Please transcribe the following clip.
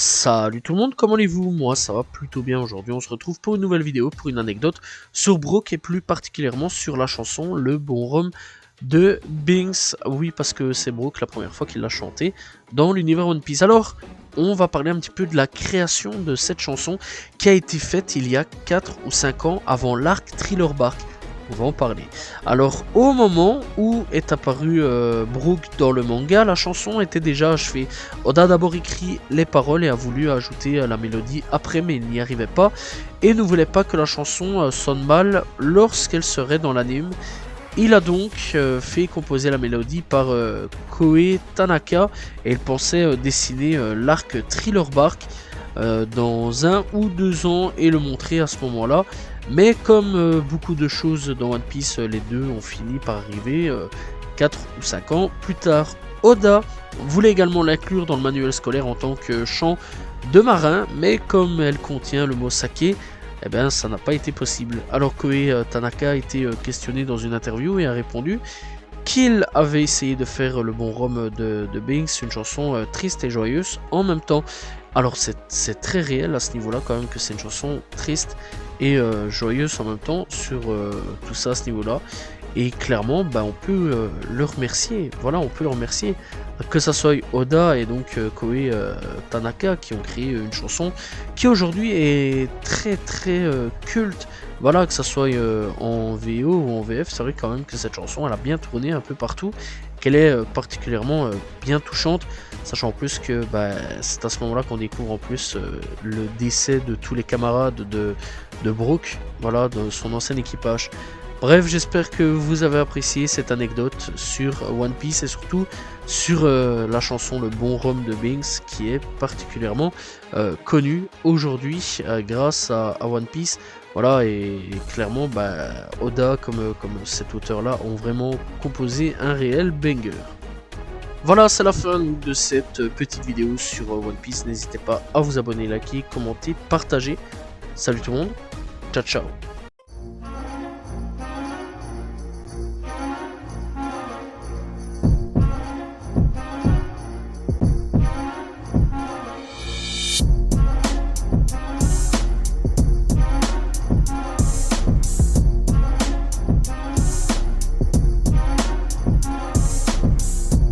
Salut tout le monde, comment allez-vous? Moi ça va plutôt bien aujourd'hui, on se retrouve pour une nouvelle vidéo, pour une anecdote sur Brook et plus particulièrement sur la chanson Le Bon Rhum de Binks. Oui, parce que c'est Brook la première fois qu'il l'a chanté dans l'univers One Piece. Alors, on va parler un petit peu de la création de cette chanson qui a été faite il y a 4 ou 5 ans avant l'arc Thriller Bark. On va en parler. Alors, au moment où est apparu Brook dans le manga, la chanson était déjà achevée. Oda a d'abord écrit les paroles et a voulu ajouter la mélodie après, mais il n'y arrivait pas et ne voulait pas que la chanson sonne mal lorsqu'elle serait dans l'anime. Il a donc fait composer la mélodie par Koei Tanaka et il pensait dessiner l'arc Thriller Bark dans 1 ou 2 ans et le montrer à ce moment-là. Mais comme beaucoup de choses dans One Piece, les deux ont fini par arriver 4 ou 5 ans plus tard. Oda voulait également l'inclure dans le manuel scolaire en tant que chant de marin, mais comme elle contient le mot saké, eh bien ça n'a pas été possible. Alors Koei Tanaka a été questionné dans une interview et a répondu qu'il avait essayé de faire le bon rhum de Binks, une chanson triste et joyeuse en même temps. Alors c'est très réel à ce niveau-là quand même que c'est une chanson triste et joyeuse en même temps sur tout ça à ce niveau-là. Et clairement, on peut le remercier. Voilà, on peut le remercier. Que ça soit Oda et donc Koei Tanaka qui ont créé une chanson qui aujourd'hui est très culte. Voilà, que ça soit en VO ou en VF, c'est vrai quand même que cette chanson, elle a bien tourné un peu partout. Qu'elle est particulièrement bien touchante. Sachant en plus que c'est à ce moment-là qu'on découvre en plus le décès de tous les camarades de Brook, voilà, de son ancien équipage. Bref, j'espère que vous avez apprécié cette anecdote sur One Piece et surtout sur la chanson Le Bon Rhum de Binks qui est particulièrement connue aujourd'hui grâce à One Piece. Voilà, et clairement, Oda comme cet auteur-là ont vraiment composé un réel banger. Voilà, c'est la fin de cette petite vidéo sur One Piece. N'hésitez pas à vous abonner, liker, commenter, partager. Salut tout le monde, ciao ciao.